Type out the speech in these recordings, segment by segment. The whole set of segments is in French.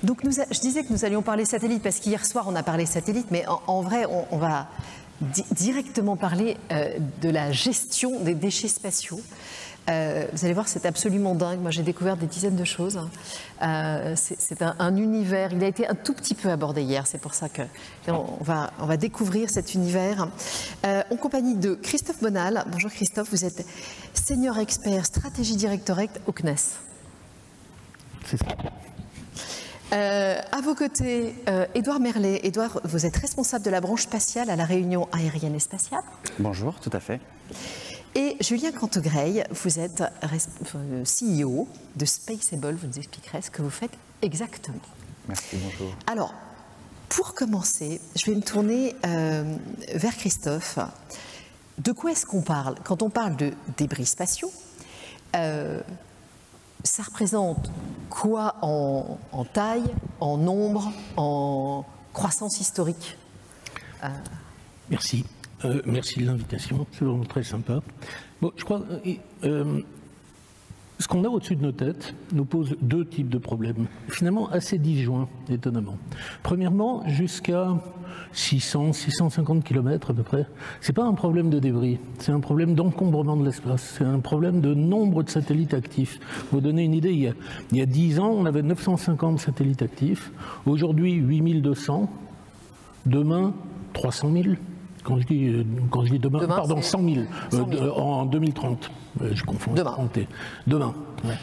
Donc je disais que nous allions parler satellite parce qu'hier soir on a parlé satellite, mais en vrai on va directement parler de la gestion des déchets spatiaux. Vous allez voir, c'est absolument dingue. Moi j'ai découvert des dizaines de choses. C'est un univers, il a été un tout petit peu abordé hier, c'est pour ça qu'on va découvrir cet univers. En compagnie de Christophe Bonal. Bonjour Christophe, vous êtes senior expert stratégie directorate au CNES. C'est ça. À vos côtés, Édouard Merlet. Édouard, vous êtes responsable de la branche spatiale à la Réunion aérienne et spatiale. Bonjour, tout à fait. Et Julien Cantegreil, vous êtes CEO de Spaceable. Vous nous expliquerez ce que vous faites exactement. Merci, bonjour. Alors, pour commencer, je vais me tourner vers Christophe. De quoi est-ce qu'on parle? Quand on parle de débris spatiaux, ça représente quoi en taille, en nombre, en croissance historique? Merci. Merci de l'invitation, c'est vraiment très sympa. Bon, je crois ce qu'on a au-dessus de nos têtes nous pose deux types de problèmes, finalement assez disjoints, étonnamment. Premièrement, jusqu'à 600-650 km à peu près, c'est pas un problème de débris, c'est un problème d'encombrement de l'espace, c'est un problème de nombre de satellites actifs. Pour vous donner une idée, il y a 10 ans, on avait 950 satellites actifs, aujourd'hui 8200, demain 300 000. Quand je dis demain pardon, 100 000, en 2030, je confonds. Demain. Ouais.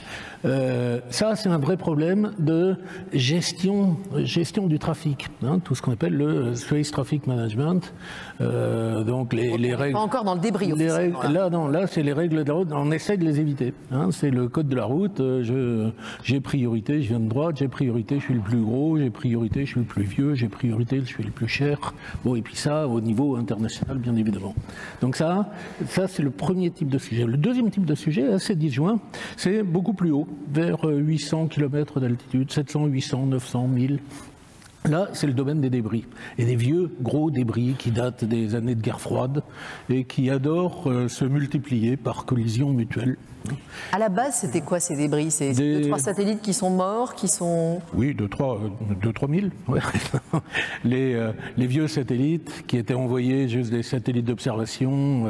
Ça, c'est un vrai problème de gestion du trafic, hein, tout ce qu'on appelle le Space Traffic Management. Donc les règles. Pas encore dans le débris. Là, c'est les règles de la route. On essaie de les éviter. Hein, c'est le code de la route. J'ai priorité, je viens de droite. J'ai priorité, je suis le plus gros. J'ai priorité, je suis le plus vieux. J'ai priorité, je suis le plus cher. Bon, et puis ça, au niveau international, bien évidemment. Donc ça, c'est le premier type de sujet. Le deuxième type de sujet, assez disjoint, c'est beaucoup plus haut, vers 800 km d'altitude, 700, 800, 900, 1000. Là, c'est le domaine des débris. Et des vieux, gros débris qui datent des années de guerre froide et qui adorent se multiplier par collision mutuelle. À la base, c'était quoi ces débris? C'est 2-3 satellites qui sont morts, qui sont... Oui, 2-3 000. Ouais. Les vieux satellites qui étaient envoyés, juste des satellites d'observation,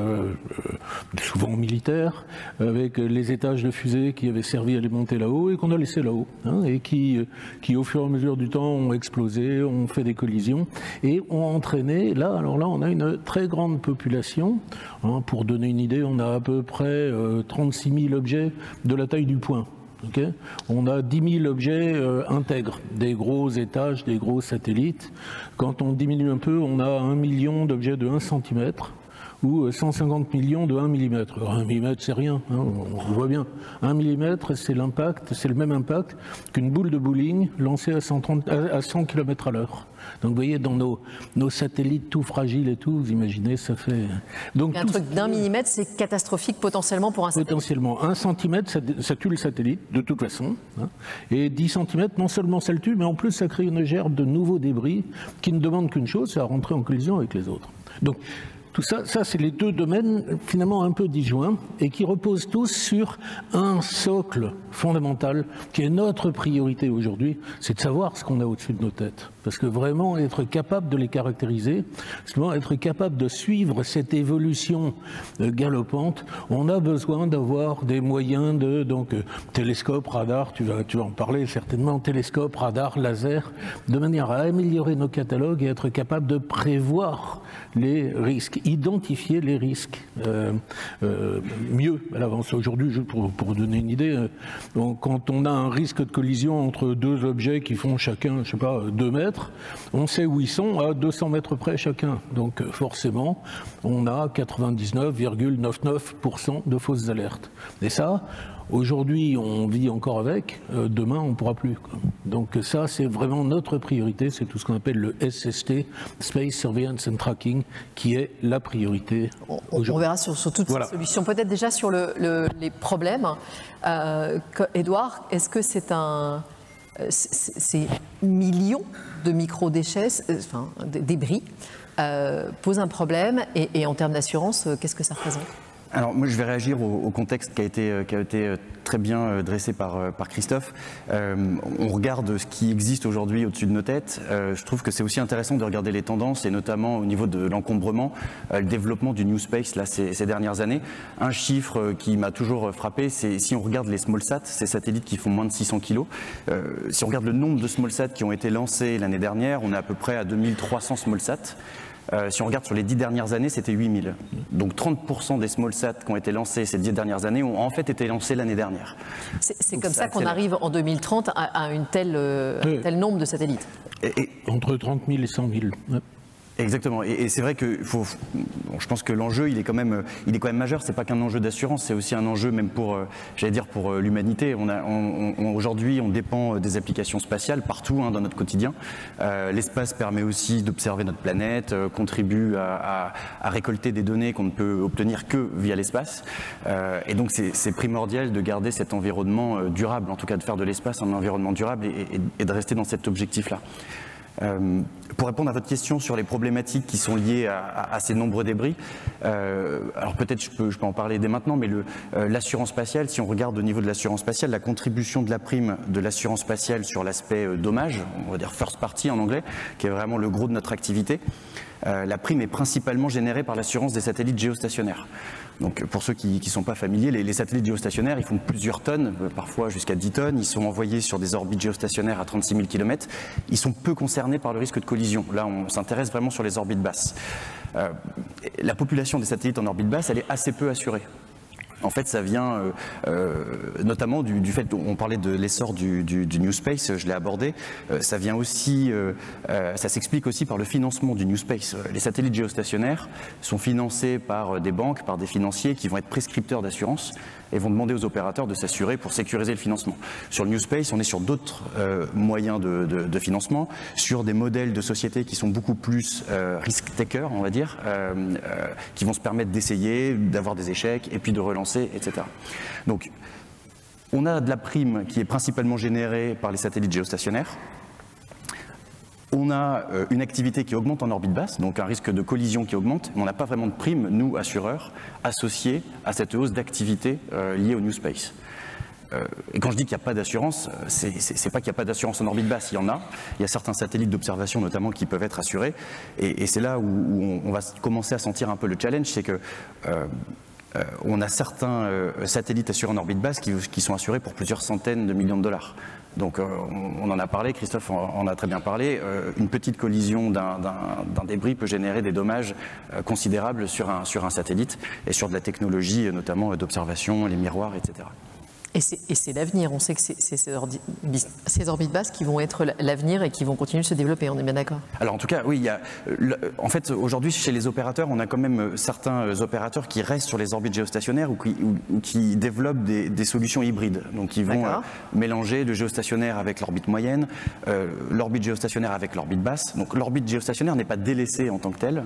souvent militaires, avec les étages de fusée qui avaient servi à les monter là-haut et qu'on a laissé là-haut, hein, et qui, au fur et à mesure du temps, ont explosé, ont fait des collisions et ont entraîné... Alors là, on a une très grande population. Hein, pour donner une idée, on a à peu près 36 000 objets de la taille du poing. Okay, on a 10 000 objets intègres, des gros étages, des gros satellites. Quand on diminue un peu, on a 1 million d'objets de 1 cm ou 150 millions de 1 mm. 1 mm, c'est rien, hein, on voit bien. 1 mm, c'est l'impact, c'est le même impact qu'une boule de bowling lancée à 100 km à l'heure. Donc vous voyez, dans nos satellites tout fragiles et tout, vous imaginez, ça fait... Donc, un truc d'1 millimètre, c'est catastrophique potentiellement pour un satellite. Potentiellement. 1 cm, ça tue le satellite, de toute façon. Hein. Et 10 cm, non seulement ça le tue, mais en plus ça crée une gerbe de nouveaux débris qui ne demandent qu'une chose, c'est à rentrer en collision avec les autres. Donc, tout ça, c'est les deux domaines finalement un peu disjoints et qui reposent tous sur un socle fondamental qui est notre priorité aujourd'hui, c'est de savoir ce qu'on a au-dessus de nos têtes. Parce que vraiment être capable de les caractériser, être capable de suivre cette évolution galopante, on a besoin d'avoir des moyens de télescope, radar, tu vas en parler certainement, télescope, radar, laser, de manière à améliorer nos catalogues et être capable de prévoir les risques, identifier les risques mieux à l'avance. Aujourd'hui, pour vous donner une idée, quand on a un risque de collision entre deux objets qui font chacun, je sais pas, 2 mètres, on sait où ils sont à 200 mètres près chacun. Donc forcément, on a 99,99% de fausses alertes. Et ça, aujourd'hui, on vit encore avec, demain, on ne pourra plus. Quoi. Donc ça, c'est vraiment notre priorité, c'est tout ce qu'on appelle le SST, Space Surveillance and Tracking, qui est la priorité aujourd'hui. On verra sur toutes ces solutions. Peut-être déjà sur les problèmes. Édouard, est-ce que ces millions de micro-déchets, débris, posent un problème et en termes d'assurance, qu'est-ce que ça représente ? Alors moi je vais réagir au contexte qui a été très bien dressé par Christophe. On regarde ce qui existe aujourd'hui au-dessus de nos têtes. Je trouve que c'est aussi intéressant de regarder les tendances et notamment au niveau de l'encombrement, le développement du New Space là, ces dernières années. Un chiffre qui m'a toujours frappé, c'est si on regarde les SmallSat, ces satellites qui font moins de 600 kg, si on regarde le nombre de SmallSat qui ont été lancés l'année dernière, on est à peu près à 2300 SmallSat. Si on regarde sur les 10 dernières années, c'était 8000. Donc 30% des SmallSat qui ont été lancés ces 10 dernières années ont en fait été lancés l'année dernière. C'est comme ça qu'on arrive en 2030 à un tel nombre de satellites. Entre 30 000 et 100 000. Ouais. Exactement, et c'est vrai que je pense que l'enjeu il est quand même majeur. C'est pas qu'un enjeu d'assurance, c'est aussi un enjeu même pour l'humanité. Aujourd'hui on dépend des applications spatiales partout dans notre quotidien. L'espace permet aussi d'observer notre planète, contribue à récolter des données qu'on ne peut obtenir que via l'espace. Et donc c'est primordial de garder cet environnement durable, en tout cas de faire de l'espace un environnement durable et de rester dans cet objectif-là. Pour répondre à votre question sur les problématiques qui sont liées à ces nombreux débris, alors peut-être je peux en parler dès maintenant, mais l'assurance spatiale, si on regarde au niveau de l'assurance spatiale, la contribution de la prime de l'assurance spatiale sur l'aspect dommage, on va dire first party en anglais, qui est vraiment le gros de notre activité, la prime est principalement générée par l'assurance des satellites géostationnaires. Donc pour ceux qui ne sont pas familiers, les satellites géostationnaires, ils font plusieurs tonnes, parfois jusqu'à 10 tonnes. Ils sont envoyés sur des orbites géostationnaires à 36 000 km. Ils sont peu concernés par le risque de collision. Là, on s'intéresse vraiment sur les orbites basses. La population des satellites en orbite basse, elle est assez peu assurée. En fait, ça vient notamment du fait qu'on parlait de l'essor du New Space, je l'ai abordé. Ça vient aussi, ça s'explique aussi par le financement du New Space. Les satellites géostationnaires sont financés par des banques, par des financiers qui vont être prescripteurs d'assurance et vont demander aux opérateurs de s'assurer pour sécuriser le financement. Sur le New Space, on est sur d'autres moyens de financement, sur des modèles de sociétés qui sont beaucoup plus risk-takers, on va dire, qui vont se permettre d'essayer, d'avoir des échecs et puis de relancer, etc. Donc, on a de la prime qui est principalement générée par les satellites géostationnaires. On a une activité qui augmente en orbite basse, donc un risque de collision qui augmente, mais on n'a pas vraiment de prime, nous, assureurs, associés à cette hausse d'activité liée au New Space. Et quand je dis qu'il n'y a pas d'assurance, c'est pas qu'il n'y a pas d'assurance en orbite basse, il y en a. Il y a certains satellites d'observation notamment qui peuvent être assurés. Et c'est là où on va commencer à sentir un peu le challenge, c'est que on a certains satellites assurés en orbite basse qui sont assurés pour plusieurs centaines de millions de dollars. Donc on en a parlé, Christophe en a très bien parlé, une petite collision d'un débris peut générer des dommages considérables sur un satellite et sur de la technologie notamment d'observation, les miroirs, etc. Et c'est l'avenir, on sait que c'est ces orbites basses qui vont être l'avenir et qui vont continuer de se développer, on est bien d'accord? Alors en tout cas, oui, en fait aujourd'hui chez les opérateurs, on a quand même certains opérateurs qui restent sur les orbites géostationnaires ou qui développent des solutions hybrides. Donc ils vont mélanger le géostationnaire avec l'orbite moyenne, l'orbite géostationnaire avec l'orbite basse. Donc l'orbite géostationnaire n'est pas délaissée en tant que telle,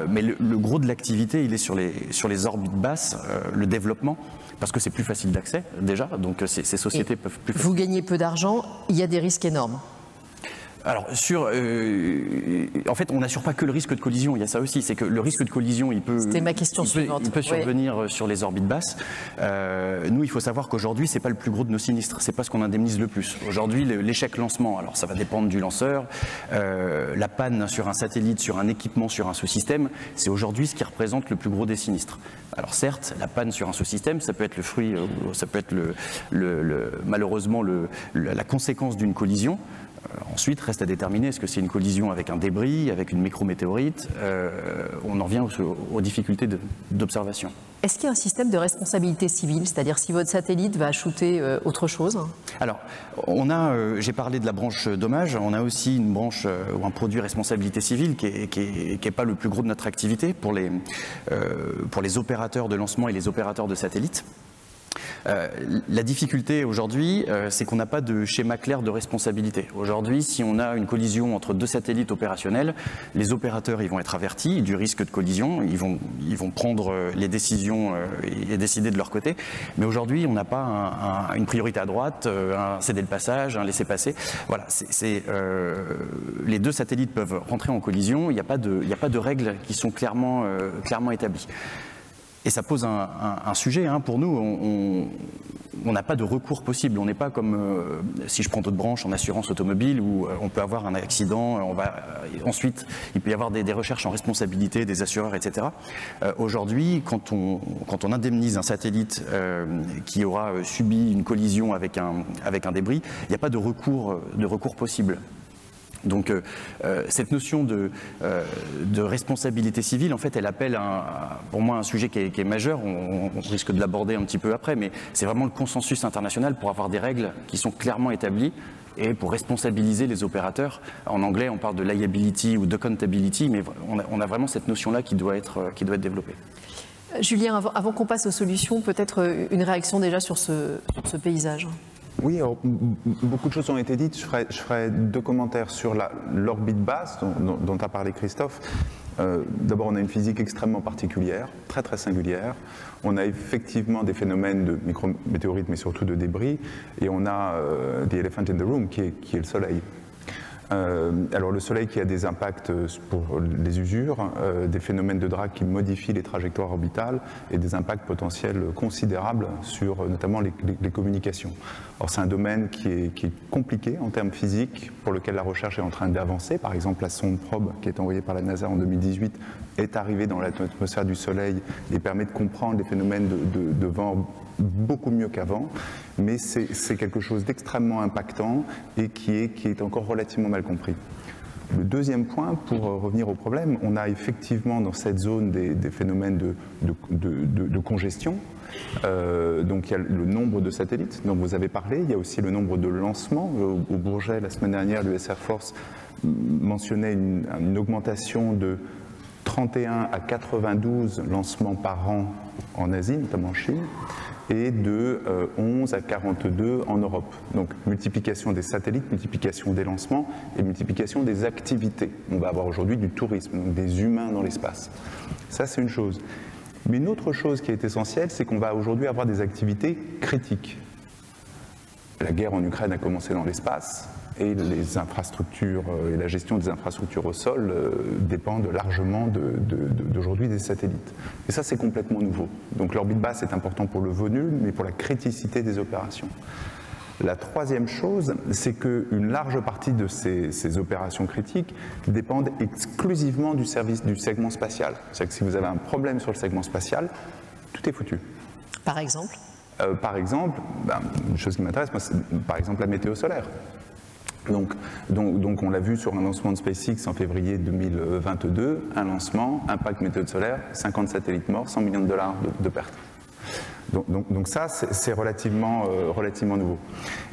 mais le gros de l'activité, il est sur les orbites basses, le développement, parce que c'est plus facile d'accès déjà, donc ces sociétés peuvent plus facilement. Vous gagnez peu d'argent, il y a des risques énormes. Alors, en fait, on n'assure pas que le risque de collision, il y a ça aussi, c'est que le risque de collision, il peut survenir sur les orbites basses. Nous, il faut savoir qu'aujourd'hui, c'est pas le plus gros de nos sinistres, c'est pas ce qu'on indemnise le plus. Aujourd'hui, l'échec lancement, alors ça va dépendre du lanceur, la panne sur un satellite, sur un équipement, sur un sous-système, c'est aujourd'hui ce qui représente le plus gros des sinistres. Alors certes, la panne sur un sous-système, ça peut être le fruit, ça peut être malheureusement la conséquence d'une collision. Ensuite, reste à déterminer, est-ce que c'est une collision avec un débris, avec une micrométéorite, on en vient aux difficultés d'observation. Est-ce qu'il y a un système de responsabilité civile, c'est-à-dire si votre satellite va shooter autre chose? Alors, j'ai parlé de la branche dommage, on a aussi une branche ou un produit responsabilité civile qui est pas le plus gros de notre activité pour les opérateurs de lancement et les opérateurs de satellites. La difficulté aujourd'hui, c'est qu'on n'a pas de schéma clair de responsabilité. Aujourd'hui, si on a une collision entre deux satellites opérationnels, les opérateurs ils vont être avertis du risque de collision, ils vont prendre les décisions et décider de leur côté. Mais aujourd'hui, on n'a pas une priorité à droite, un céder le passage, un laisser passer. Voilà, les deux satellites peuvent rentrer en collision. Il n'y a pas de règles qui sont clairement établies. Et ça pose un sujet pour nous. On n'a pas de recours possible. On n'est pas comme si je prends d'autres branches en assurance automobile où on peut avoir un accident, ensuite il peut y avoir des recherches en responsabilité des assureurs, etc. Aujourd'hui, quand on indemnise un satellite qui aura subi une collision avec un débris, il n'y a pas de recours possible. Donc cette notion de responsabilité civile, en fait, elle appelle pour moi un sujet qui est majeur, on risque de l'aborder un petit peu après, mais c'est vraiment le consensus international pour avoir des règles qui sont clairement établies et pour responsabiliser les opérateurs. En anglais, on parle de liability ou d'accountability, mais on a vraiment cette notion-là qui doit être développée. Julien, avant qu'on passe aux solutions, peut-être une réaction déjà sur ce paysage. Oui, alors, beaucoup de choses ont été dites. Je ferai 2 commentaires sur l'orbite basse dont a parlé Christophe. D'abord, on a une physique extrêmement particulière, très très singulière. On a effectivement des phénomènes de micrométéorites, mais surtout de débris. Et on a the elephant in the room, qui est le Soleil. Alors le Soleil qui a des impacts pour les usures, des phénomènes de drag qui modifient les trajectoires orbitales et des impacts potentiels considérables sur notamment les communications. Alors c'est un domaine qui est compliqué en termes physiques, pour lequel la recherche est en train d'avancer. Par exemple, la sonde Probe qui est envoyée par la NASA en 2018 est arrivée dans l'atmosphère du Soleil et permet de comprendre les phénomènes de vent beaucoup mieux qu'avant, mais c'est quelque chose d'extrêmement impactant et qui est encore relativement mal compris. Le deuxième point, pour revenir au problème, on a effectivement dans cette zone des phénomènes de congestion. Donc il y a le nombre de satellites dont vous avez parlé, il y a aussi le nombre de lancements. Au Bourget, la semaine dernière, l'US Air Force mentionnait une augmentation de 31 à 92 lancements par an en Asie, notamment en Chine, et de 11 à 42 en Europe. Donc multiplication des satellites, multiplication des lancements et multiplication des activités. On va avoir aujourd'hui du tourisme, donc des humains dans l'espace. Ça, c'est une chose. Mais une autre chose qui est essentielle, c'est qu'on va aujourd'hui avoir des activités critiques. La guerre en Ukraine a commencé dans l'espace, et les infrastructures et la gestion des infrastructures au sol dépendent largement d'aujourd'hui des satellites. Et ça, c'est complètement nouveau. Donc l'orbite basse est important pour le volume, mais pour la criticité des opérations. La troisième chose, c'est qu'une large partie de ces opérations critiques dépendent exclusivement du segment spatial. C'est-à-dire que si vous avez un problème sur le segment spatial, tout est foutu. Par exemple Par exemple, une chose qui m'intéresse, moi, c'est par exemple la météo solaire. Donc on l'a vu sur un lancement de SpaceX en février 2022, un lancement, impact météo solaire, 50 satellites morts, 100 millions de dollars de pertes. Donc ça, c'est relativement nouveau.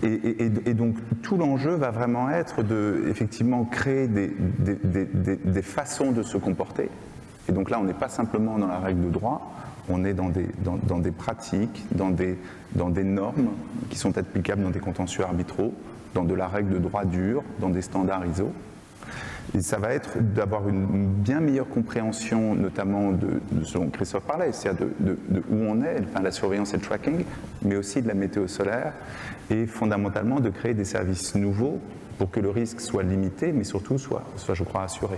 Et donc tout l'enjeu va vraiment être de effectivement créer des façons de se comporter. Et donc là, on n'est pas simplement dans la règle de droit, on est dans des pratiques, dans des normes qui sont applicables dans des contentieux arbitraux, dans de la règle de droit dur, dans des standards ISO. Et ça va être d'avoir une bien meilleure compréhension, notamment de ce dont Christophe parlait, c'est-à-dire de où on est, enfin la surveillance et le tracking, mais aussi de la météo solaire, et fondamentalement de créer des services nouveaux pour que le risque soit limité, mais surtout soit je crois, assuré.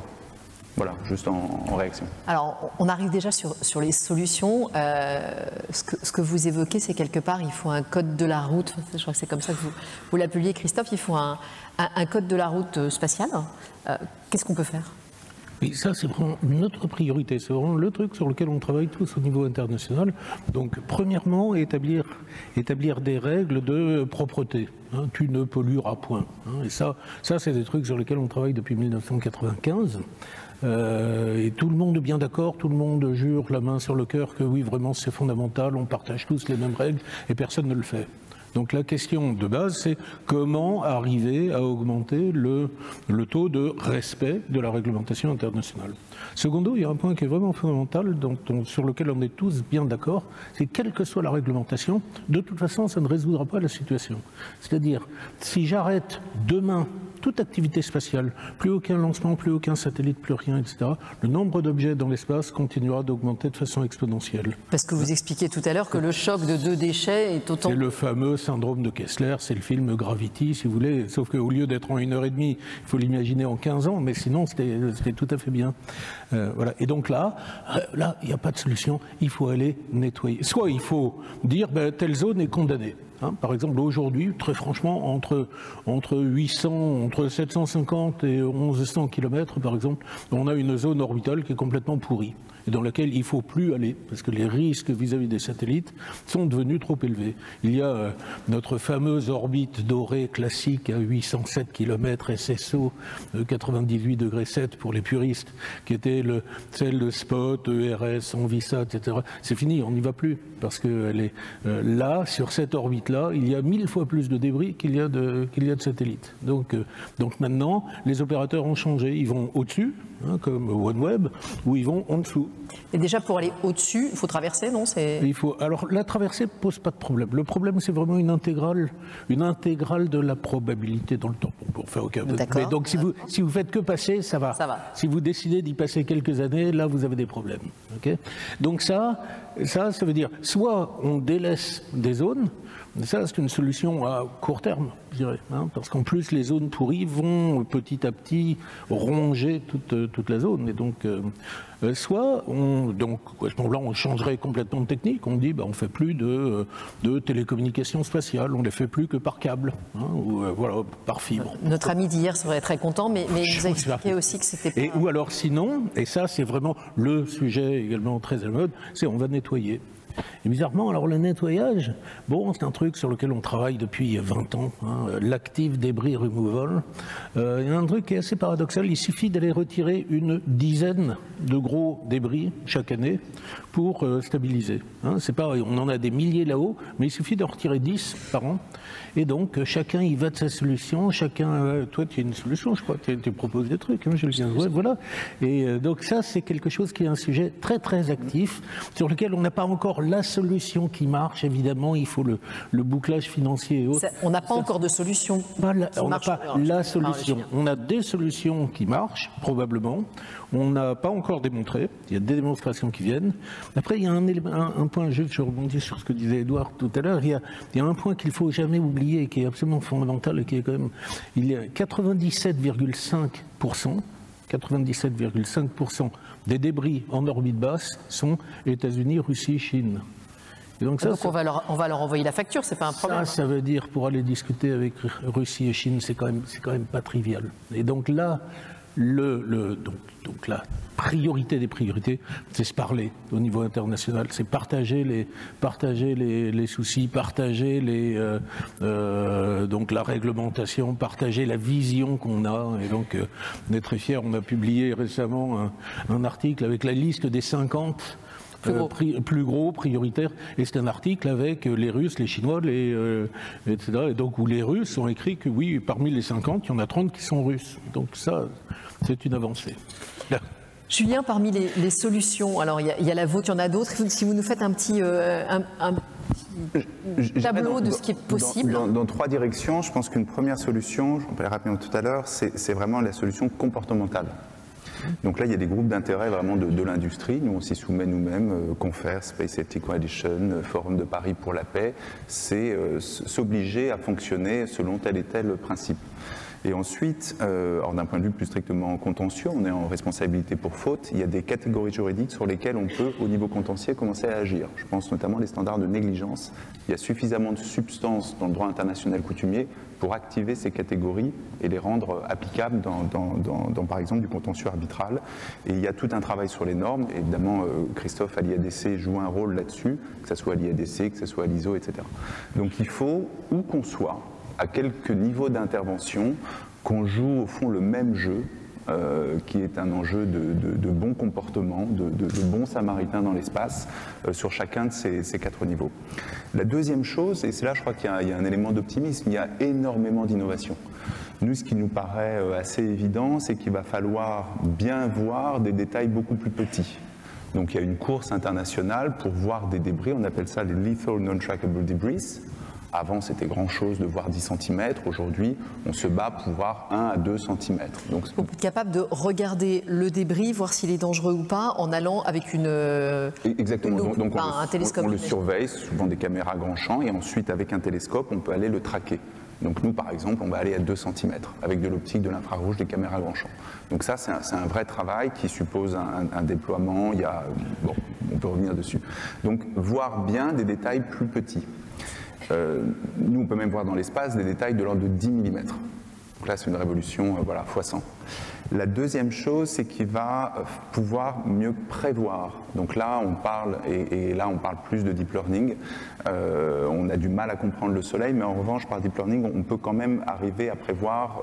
Voilà, juste en réaction. Alors, on arrive déjà sur les solutions. Ce que vous évoquez, c'est quelque part, il faut un code de la route. Je crois que c'est comme ça que vous l'appeliez, Christophe. Il faut un code de la route spatiale. Qu'est-ce qu'on peut faire ? Oui, ça, c'est vraiment notre priorité. C'est vraiment le truc sur lequel on travaille tous au niveau international. Donc, premièrement, établir des règles de propreté. Tu ne pollueras point. Et ça, c'est des trucs sur lesquels on travaille depuis 1995. Et tout le monde est bien d'accord, tout le monde jure la main sur le cœur que oui, vraiment, c'est fondamental, on partage tous les mêmes règles et personne ne le fait. Donc la question de base, c'est comment arriver à augmenter le taux de respect de la réglementation internationale. Secondo, il y a un point qui est vraiment fondamental, sur lequel on est tous bien d'accord, c'est quelle que soit la réglementation, de toute façon, ça ne résoudra pas la situation. C'est-à-dire, si j'arrête demain toute activité spatiale, plus aucun lancement, plus aucun satellite, plus rien, etc., le nombre d'objets dans l'espace continuera d'augmenter de façon exponentielle. Parce que vous expliquiez tout à l'heure que le choc de 2 déchets est autant... C'est le fameux syndrome de Kessler, c'est le film Gravity, si vous voulez, sauf qu'au lieu d'être en 1h30, il faut l'imaginer en 15 ans, mais sinon c'était tout à fait bien. Voilà. Et donc là, il n'y a pas de solution, il faut aller nettoyer. Soit il faut dire, telle zone est condamnée. Par exemple, aujourd'hui, très franchement, entre 750 et 1100 km, par exemple, on a une zone orbitale qui est complètement pourrie et dans laquelle il ne faut plus aller parce que les risques vis-à-vis des satellites sont devenus trop élevés. Il y a notre fameuse orbite dorée classique à 807 km SSO, 98°7 pour les puristes, qui était celle de Spot, ERS, Envisat, etc. C'est fini, on n'y va plus parce que là, sur cette orbite-là, il y a 1000 fois plus de débris qu'il y a de satellites. Donc maintenant, les opérateurs ont changé. Ils vont au-dessus, comme OneWeb, ou ils vont en dessous. Et déjà, pour aller au-dessus, il faut traverser, non? Alors, la traversée ne pose pas de problème. Le problème, c'est vraiment une intégrale de la probabilité dans le temps. Pour faire aucun... Mais donc, si vous faites que passer, ça va. Si vous décidez d'y passer quelques années, là, vous avez des problèmes. Okay, donc ça veut dire, soit on délaisse des zones, ça, c'est une solution à court terme, je dirais, parce qu'en plus, les zones pourries vont petit à petit ronger toute la zone. Et donc, soit, à ce moment-là, on changerait complètement de technique. On dit, on ne fait plus de télécommunications spatiales, on ne les fait plus que par câble, ou voilà, par fibre. Notre ami d'hier serait très content, mais il nous a expliqué aussi que c'était pas... Ou alors sinon, et ça, c'est vraiment le sujet également très à la mode, c'est on va nettoyer. Et bizarrement, alors le nettoyage, c'est un truc sur lequel on travaille depuis 20 ans, l'active debris removal. Il y a un truc qui est assez paradoxal, il suffit d'aller retirer une dizaine de gros débris chaque année pour stabiliser. C'est pas, on en a des milliers là-haut, mais il suffit d'en retirer 10 par an. Et donc, chacun y va de sa solution, toi tu as une solution, je crois, tu proposes des trucs, je le dis, voilà. Et donc ça, c'est quelque chose qui est un sujet très très actif, sur lequel on n'a pas encore la solution qui marche, évidemment, il faut le bouclage financier et autres. On n'a pas encore de solution. On n'a pas la solution. On a des solutions qui marchent, probablement. On n'a pas encore démontré. Il y a des démonstrations qui viennent. Après, il y a un point, je rebondis sur ce que disait Édouard tout à l'heure, il y a un point qu'il ne faut jamais oublier, qui est absolument fondamental, et qui est quand même... Il y a 97,5% des débris en orbite basse sont États-Unis, Russie, Chine. Et donc on va leur envoyer la facture, c'est pas un problème. Ça veut dire, pour aller discuter avec Russie et Chine, c'est quand même pas trivial. Et donc là, donc la priorité des priorités, c'est se parler au niveau international, c'est partager les soucis, partager donc la réglementation, partager la vision qu'on a. Et donc, on est très fiers, on a publié récemment un article avec la liste des 50 plus gros, prioritaires, et c'est un article avec les Russes, les Chinois, etc. Et donc, où les Russes ont écrit que oui, parmi les 50, il y en a 30 qui sont russes. Donc ça, c'est une avancée. Julien, parmi les solutions, alors il y a la vôtre, il y en a d'autres. Si vous nous faites un petit tableau de ce qui est possible. Dans 3 directions, je pense qu'une première solution, on peut le rappeler tout à l'heure, c'est vraiment la solution comportementale. Donc là, il y a des groupes d'intérêt vraiment de l'industrie. Nous, on s'y soumet nous-mêmes, Confer, Space Safety Coalition, Forum de Paris pour la paix. C'est s'obliger à fonctionner selon tel et tel principe. Et ensuite, d'un point de vue plus strictement contentieux, on est en responsabilité pour faute. Il y a des catégories juridiques sur lesquelles on peut, au niveau contentieux, commencer à agir. Je pense notamment aux standards de négligence. Il y a suffisamment de substance dans le droit international coutumier pour activer ces catégories et les rendre applicables dans par exemple, du contentieux arbitral. Et il y a tout un travail sur les normes. Évidemment, Christophe à l'IADC joue un rôle là-dessus, que ce soit à l'IADC, que ce soit à l'ISO, etc. Donc il faut, où qu'on soit, à quelques niveaux d'intervention, qu'on joue au fond le même jeu, qui est un enjeu de bon comportement, de bon samaritain dans l'espace, sur chacun de ces 4 niveaux. La deuxième chose, et c'est là je crois qu'il y a un élément d'optimisme, il y a énormément d'innovation. Nous, ce qui nous paraît assez évident, c'est qu'il va falloir bien voir des détails beaucoup plus petits. Donc il y a une course internationale pour voir des débris, on appelle ça les Lethal Non-Trackable Debris. Avant, c'était grand-chose de voir 10 cm. Aujourd'hui, on se bat pour voir 1 à 2 cm. Donc, pour être capable de regarder le débris, voir s'il est dangereux ou pas, en allant avec une exactement. Une loupe, Donc un télescope. on le surveille, souvent des caméras grand champ, et ensuite, avec un télescope, on peut aller le traquer. Donc nous, par exemple, on va aller à 2 cm avec de l'optique, de l'infrarouge, des caméras grand champ. Donc ça, c'est un vrai travail qui suppose un déploiement. Bon, on peut revenir dessus. Donc voir bien des détails plus petits. Nous, on peut même voir dans l'espace des détails de l'ordre de 10 mm. Donc là, c'est une révolution voilà, x100. La deuxième chose, c'est qu'il va pouvoir mieux prévoir. Donc là, on parle, et là, on parle plus de deep learning. On a du mal à comprendre le Soleil, mais en revanche, par deep learning, on peut quand même arriver à prévoir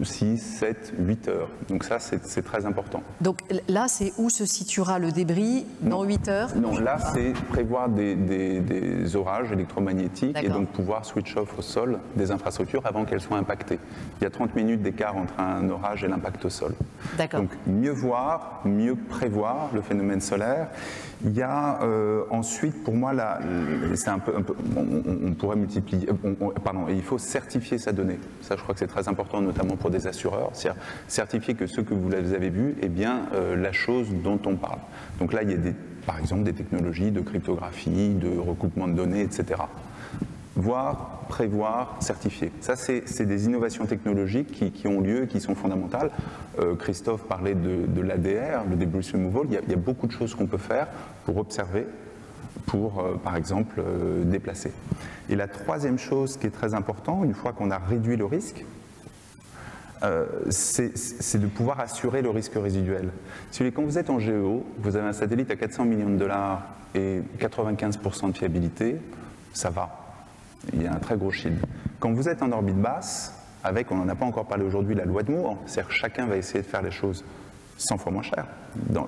6, 7, 8 heures. Donc ça, c'est très important. Donc là, c'est où se situera le débris dans 8 heures? Non, là, c'est prévoir des orages électromagnétiques et donc pouvoir switch off au sol des infrastructures avant qu'elles soient impactées. Il y a 30 minutes d'écart entre un orage et l'impact au sol. Donc mieux voir, mieux prévoir le phénomène solaire. Il y a ensuite, pour moi, c'est on pourrait multiplier, pardon, il faut certifier sa donnée. Ça, je crois que c'est très important, notamment pour des assureurs, c'est-à-dire certifier que ce que vous avez vu est bien la chose dont on parle. Donc là, il y a par exemple des technologies de cryptographie, de recoupement de données, etc. Voir, prévoir, certifier. Ça, c'est des innovations technologiques qui ont lieu, qui sont fondamentales. Christophe parlait de l'ADR, le debris removal. Il y a beaucoup de choses qu'on peut faire pour observer, pour, par exemple, déplacer. Et la troisième chose qui est très importante, une fois qu'on a réduit le risque, c'est de pouvoir assurer le risque résiduel. Quand vous êtes en géo, vous avez un satellite à 400 millions de dollars et 95% de fiabilité, ça va. Il y a un très gros shield. Quand vous êtes en orbite basse, on n'en a pas encore parlé aujourd'hui, la loi de Moore, c'est-à-dire que chacun va essayer de faire les choses 100 fois moins cher.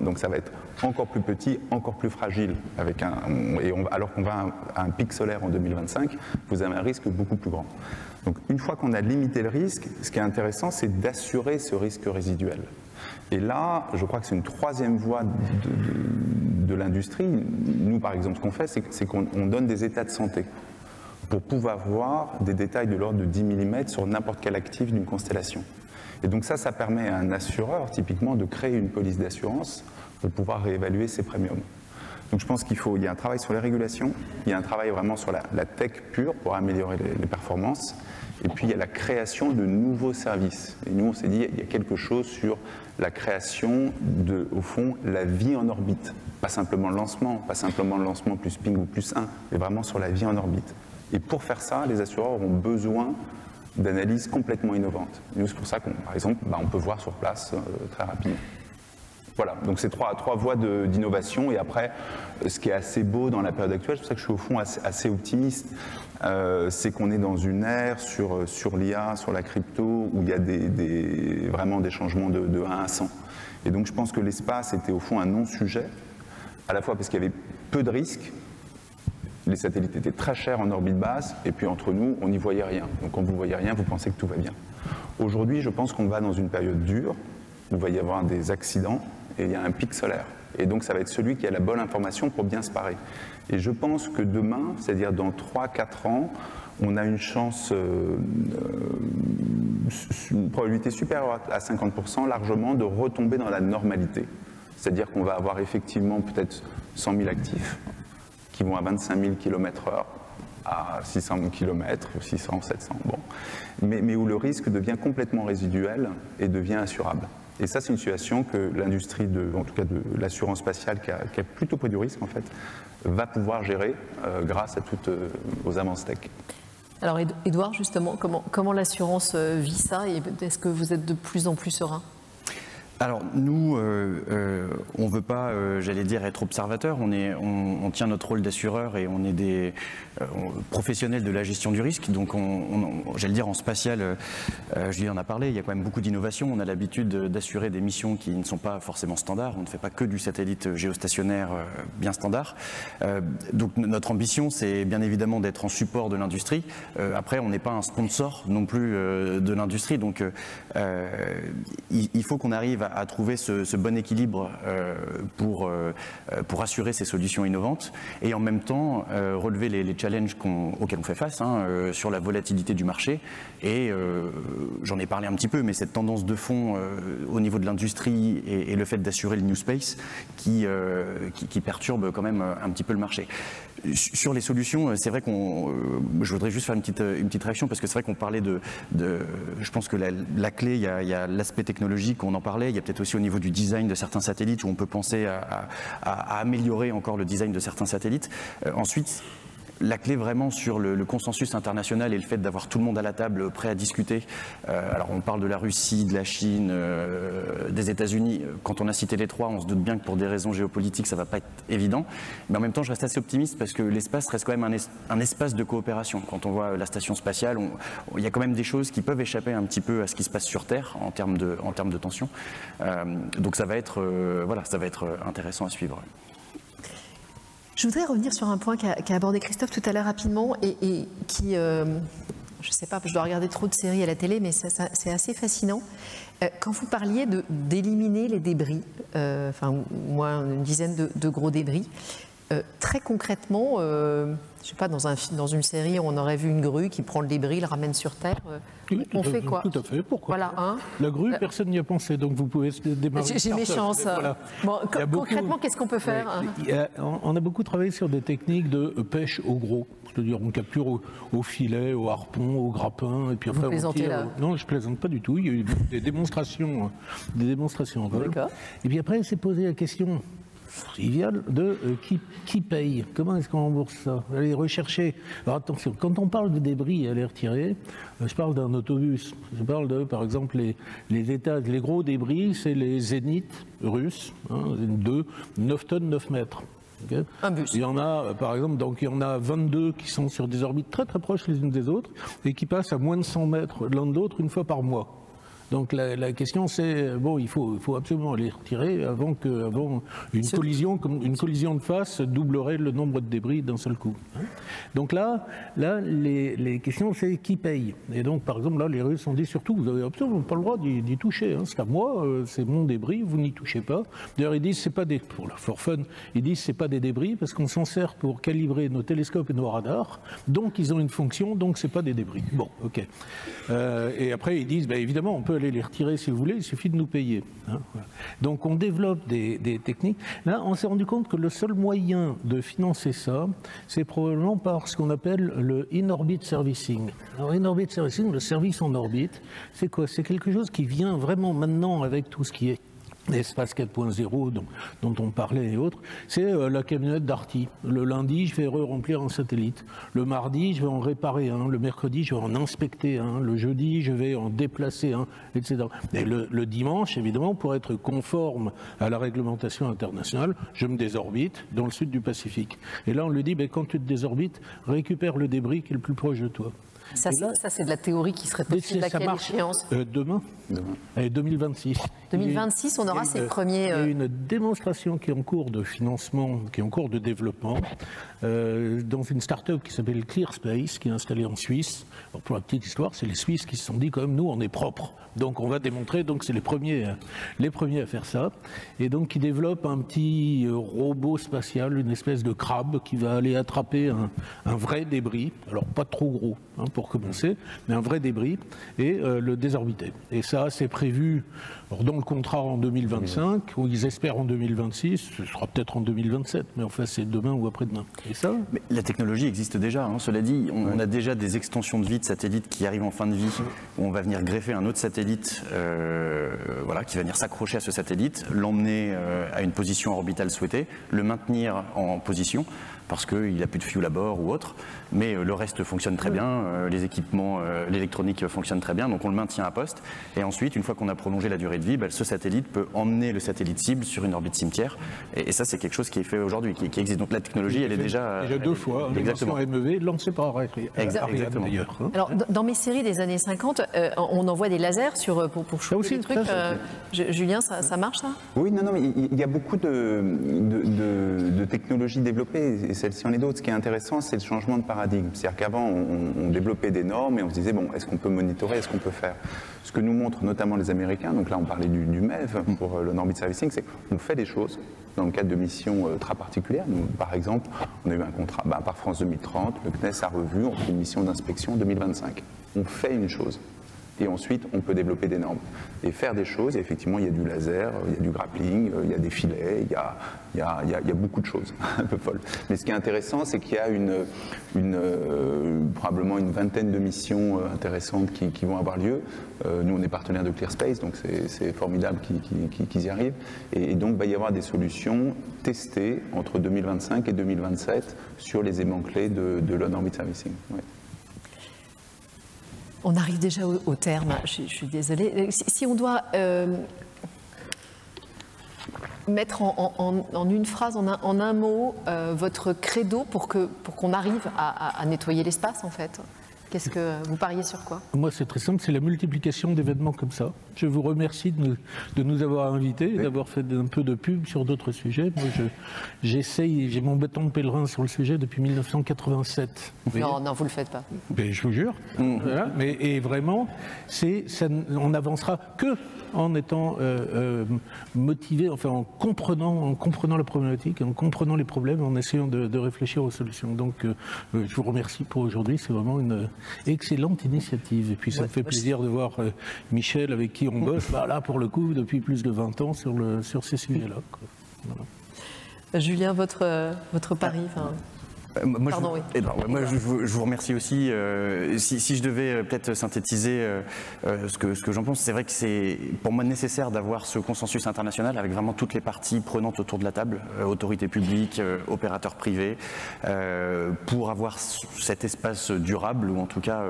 Donc ça va être encore plus petit, encore plus fragile. Alors qu'on va à un pic solaire en 2025, vous avez un risque beaucoup plus grand. Donc une fois qu'on a limité le risque, ce qui est intéressant, c'est d'assurer ce risque résiduel. Et là, je crois que c'est une troisième voie de l'industrie. Nous, par exemple, ce qu'on fait, c'est qu'on donne des états de santé pour pouvoir voir des détails de l'ordre de 10 mm sur n'importe quel actif d'une constellation. Et donc ça permet à un assureur, typiquement, de créer une police d'assurance pour pouvoir réévaluer ses premiums. Donc je pense qu'il y a un travail sur les régulations, il y a un travail vraiment sur la tech pure pour améliorer les performances, et puis il y a la création de nouveaux services. Et nous, on s'est dit, il y a quelque chose sur la création de, au fond, la vie en orbite. Pas simplement le lancement plus ping ou plus 1, mais vraiment sur la vie en orbite. Et pour faire ça, les assureurs auront besoin d'analyses complètement innovantes. Nous, c'est pour ça par exemple, on peut voir sur place très rapidement. Voilà, donc c'est trois voies d'innovation. Et après, ce qui est assez beau dans la période actuelle, c'est pour ça que je suis au fond assez optimiste, c'est qu'on est dans une ère sur l'IA, sur la crypto, où il y a vraiment des changements de 1 à 100. Et donc je pense que l'espace était au fond un non-sujet, à la fois parce qu'il y avait peu de risques, les satellites étaient très chers en orbite basse, et puis entre nous, on n'y voyait rien. Donc quand vous ne voyez rien, vous pensez que tout va bien. Aujourd'hui, je pense qu'on va dans une période dure, où il va y avoir des accidents, et il y a un pic solaire. Et donc ça va être celui qui a la bonne information pour bien se parer. Et je pense que demain, c'est-à-dire dans 3-4 ans, on a une chance, une probabilité supérieure à 50% largement de retomber dans la normalité. C'est-à-dire qu'on va avoir effectivement peut-être 100 000 actifs qui vont à 25 000 km/h, à 600 km, 600, 700, bon. Mais où le risque devient complètement résiduel et devient assurable. Et ça, c'est une situation que l'industrie, en tout cas de l'assurance spatiale, qui a plutôt pris du risque, en fait, va pouvoir gérer grâce à toutes aux avances tech. Alors, Édouard, justement, comment l'assurance vit ça et est-ce que vous êtes de plus en plus serein ? Alors nous, on ne veut pas, j'allais dire, être observateur. On tient notre rôle d'assureur et on est des professionnels de la gestion du risque. Donc, j'allais dire, en spatial, Julien en a parlé, il y a quand même beaucoup d'innovations. On a l'habitude d'assurer des missions qui ne sont pas forcément standards. On ne fait pas que du satellite géostationnaire bien standard. Donc notre ambition, c'est bien évidemment d'être en support de l'industrie. Après, on n'est pas un sponsor non plus de l'industrie. Donc il faut qu'on arrive à trouver ce bon équilibre pour assurer ces solutions innovantes et en même temps relever les challenges auxquels on fait face sur la volatilité du marché. Et j'en ai parlé un petit peu, mais cette tendance de fond au niveau de l'industrie et le fait d'assurer le new space qui perturbe quand même un petit peu le marché. Sur les solutions, c'est vrai je voudrais juste faire une petite réaction parce que c'est vrai qu'on parlait je pense que la clé, il y a l'aspect technologique, on en parlait, il y a peut-être aussi au niveau du design de certains satellites où on peut penser à améliorer encore le design de certains satellites. Ensuite, la clé vraiment sur le consensus international et le fait d'avoir tout le monde à la table prêt à discuter. Alors on parle de la Russie, de la Chine, des États-Unis. Quand on a cité les trois, on se doute bien que pour des raisons géopolitiques, ça ne va pas être évident. Mais en même temps, je reste assez optimiste parce que l'espace reste quand même un espace de coopération. Quand on voit la station spatiale, il y a quand même des choses qui peuvent échapper un petit peu à ce qui se passe sur Terre en termes de tension. Donc ça va être intéressant à suivre. Je voudrais revenir sur un point qu'a abordé Christophe tout à l'heure rapidement et qui, je ne sais pas, je dois regarder trop de séries à la télé, mais c'est assez fascinant. Quand vous parliez d'éliminer les débris, enfin moins une dizaine de gros débris, très concrètement, je ne sais pas, dans une série, on aurait vu une grue qui prend le débris, le ramène sur Terre. On fait quoi? Tout à fait, pourquoi? Voilà, la grue, personne n'y a pensé, donc vous pouvez démarrer. J'ai mes chances. Voilà. Bon, concrètement, qu'est-ce qu'on peut faire? On a beaucoup travaillé sur des techniques de pêche au gros. C'est-à-dire on capture au filet, au harpon, au grappin, et puis après on tire. Là. Non, je plaisante pas du tout. Il y a eu des démonstrations en vol. Et puis après, s'est posé la question trivial de qui paye, comment est-ce qu'on rembourse ça, aller rechercher. Alors attention, quand on parle de débris à les retirer, je parle d'un autobus, je parle de, par exemple, les gros débris, c'est les zéniths russes, 9 tonnes, 9 mètres. Okay. Un bus. Il y en a, par exemple, donc il y en a 22 qui sont sur des orbites très très proches les unes des autres et qui passent à moins de 100 mètres l'un de l'autre une fois par mois. Donc la question c'est, bon, il faut absolument les retirer avant une collision de face doublerait le nombre de débris d'un seul coup. Donc là les questions c'est qui paye. Et donc par exemple là les Russes ont dit surtout vous n'avez absolument pas le droit d'y toucher, c'est à moi, c'est mon débris, vous n'y touchez pas. D'ailleurs ils disent c'est pas des, pour la for fun, ils disent c'est pas des débris parce qu'on s'en sert pour calibrer nos télescopes et nos radars, donc ils ont une fonction, donc c'est pas des débris. Bon, ok. Et après ils disent évidemment on peut aller les retirer si vous voulez, il suffit de nous payer. Voilà. Donc on développe des techniques. Là, on s'est rendu compte que le seul moyen de financer ça, c'est probablement par ce qu'on appelle le in-orbit servicing. Alors in-orbit servicing, le service en orbite, c'est quoi? C'est quelque chose qui vient vraiment maintenant avec tout ce qui est l'espace 4.0 dont on parlait et autres, c'est la camionnette d'Arty. Le lundi, je vais remplir un satellite. Le mardi, je vais en réparer un. Le mercredi, je vais en inspecter un. Le jeudi, je vais en déplacer un, etc. Et le dimanche, évidemment, pour être conforme à la réglementation internationale, je me désorbite dans le sud du Pacifique. Et là, on lui dit, quand tu te désorbites, récupère le débris qui est le plus proche de toi. Ça, c'est de la théorie qui serait possible à quelle échéance? Demain. Et 2026. 2026, on aura ces premiers... Il y a une démonstration qui est en cours de financement, qui est en cours de développement, dans une start-up qui s'appelle ClearSpace, qui est installée en Suisse. Alors pour la petite histoire, c'est les Suisses qui se sont dit quand même, nous, on est propre. Donc on va démontrer, donc c'est les premiers à faire ça. Et donc ils développent un petit robot spatial, une espèce de crabe qui va aller attraper un vrai débris, alors pas trop gros pour commencer, mais un vrai débris, et le désorbiter. Et ça, c'est prévu dans le contrat en 2025, ou ils espèrent en 2026, ce sera peut-être en 2027, mais enfin c'est demain ou après-demain. Et ça, mais la technologie existe déjà, cela dit, on a déjà des extensions de vie de satellites qui arrivent en fin de vie, où on va venir greffer un autre satellite, qui va venir s'accrocher à ce satellite, l'emmener à une position orbitale souhaitée, le maintenir en position, parce qu'il n'a plus de fuel à bord ou autre, mais le reste fonctionne très bien, les équipements, l'électronique fonctionne très bien, donc on le maintient à poste, et ensuite, une fois qu'on a prolongé la durée de vie, ce satellite peut emmener le satellite cible sur une orbite cimetière, et ça c'est quelque chose qui est fait aujourd'hui, qui existe, donc la technologie elle est déjà... Déjà deux fois, exactement. MEV lancée par Ariane d'ailleurs. Alors dans mes séries des années 50, on envoie des lasers pour choper des trucs, Julien, ça marche ça? Oui, non, mais il y a beaucoup de technologies développées. celle-ci en est d'autres. Ce qui est intéressant, c'est le changement de paradigme. C'est-à-dire qu'avant, on développait des normes et on se disait, bon, est-ce qu'on peut monitorer, est-ce qu'on peut faire? Ce que nous montrent notamment les Américains, donc là on parlait du MEV pour le Non-Bit Servicing, c'est qu'on fait des choses dans le cadre de missions très particulières. Nous, par exemple, on a eu un contrat par France 2030, le CNES a revu, on fait une mission d'inspection 2025. On fait une chose. Et ensuite, on peut développer des normes et faire des choses. Et effectivement, il y a du laser, il y a du grappling, il y a des filets, il y a beaucoup de choses un peu folles. Mais ce qui est intéressant, c'est qu'il y a probablement une vingtaine de missions intéressantes qui vont avoir lieu. Nous, on est partenaire de ClearSpace, donc c'est formidable qu'ils y arrivent. Et donc, il va y avoir des solutions testées entre 2025 et 2027 sur les aimants clés de l'on-orbit servicing. Ouais. On arrive déjà au terme, je suis désolée. Si on doit mettre en une phrase, en un mot, votre credo pour qu'on arrive à nettoyer l'espace, en fait, qu'est-ce que vous pariez sur quoi? Moi, c'est très simple, c'est la multiplication d'événements comme ça. Je vous remercie de nous avoir invités, oui, d'avoir fait un peu de pub sur d'autres sujets. Moi, j'essaye, j'ai mon bâton de pèlerin sur le sujet depuis 1987. Non, vous ne le faites pas. Mais je vous jure. Voilà. Et vraiment, on n'avancera que en étant motivé, enfin en comprenant la problématique, en comprenant les problèmes, en essayant de réfléchir aux solutions. Donc, je vous remercie pour aujourd'hui. C'est vraiment une excellente initiative. Et puis, ça me fait plaisir de voir Michel, avec qui on bosse, là, pour le coup, depuis plus de 20 ans sur ces sujets-là. Voilà. Julien, votre pari Moi, pardon, oui. Je vous remercie aussi. Si je devais peut-être synthétiser ce que j'en pense, c'est vrai que c'est pour moi nécessaire d'avoir ce consensus international avec vraiment toutes les parties prenantes autour de la table, autorités publiques, opérateurs privés, pour avoir cet espace durable, ou en tout cas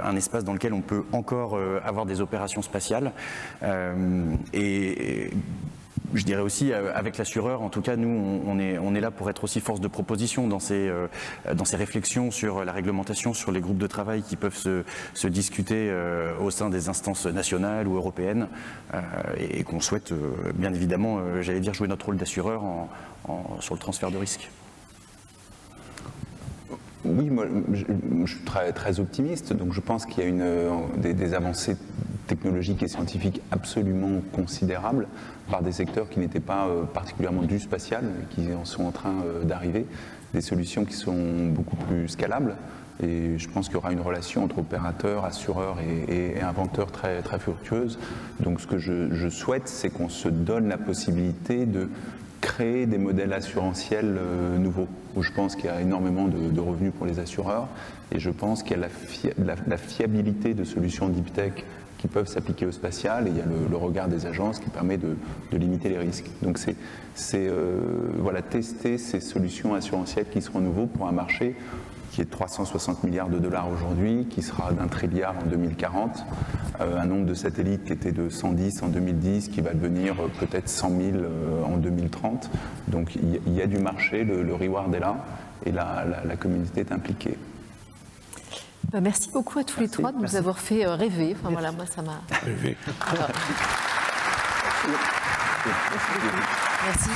un espace dans lequel on peut encore avoir des opérations spatiales. Je dirais aussi, avec l'assureur, en tout cas, nous, on est là pour être aussi force de proposition dans ces réflexions sur la réglementation, sur les groupes de travail qui peuvent se discuter au sein des instances nationales ou européennes, et qu'on souhaite, bien évidemment, j'allais dire, jouer notre rôle d'assureur sur le transfert de risques. Oui, moi, je suis très optimiste, donc je pense qu'il y a des avancées technologiques et scientifiques absolument considérables par des secteurs qui n'étaient pas particulièrement du spatial, qui en sont en train d'arriver, des solutions qui sont beaucoup plus scalables. Et je pense qu'il y aura une relation entre opérateurs, assureurs et inventeurs très fructueuse. Donc ce que je souhaite, c'est qu'on se donne la possibilité de créer des modèles assurantiels nouveaux, où je pense qu'il y a énormément de revenus pour les assureurs, et je pense qu'il y a la fiabilité de solutions deep tech qui peuvent s'appliquer au spatial, et il y a le regard des agences qui permet de limiter les risques. Donc c'est tester ces solutions assurantielles qui seront nouveaux pour un marché qui est de 360 milliards de dollars aujourd'hui, qui sera d'1 trilliard en 2040, un nombre de satellites qui était de 110 en 2010, qui va devenir peut-être 100 000 en 2030. Donc il y a du marché, le reward est là, et la communauté est impliquée. Merci beaucoup à tous les trois de nous avoir fait rêver. Enfin voilà, moi ça m'a... Rêver. Merci.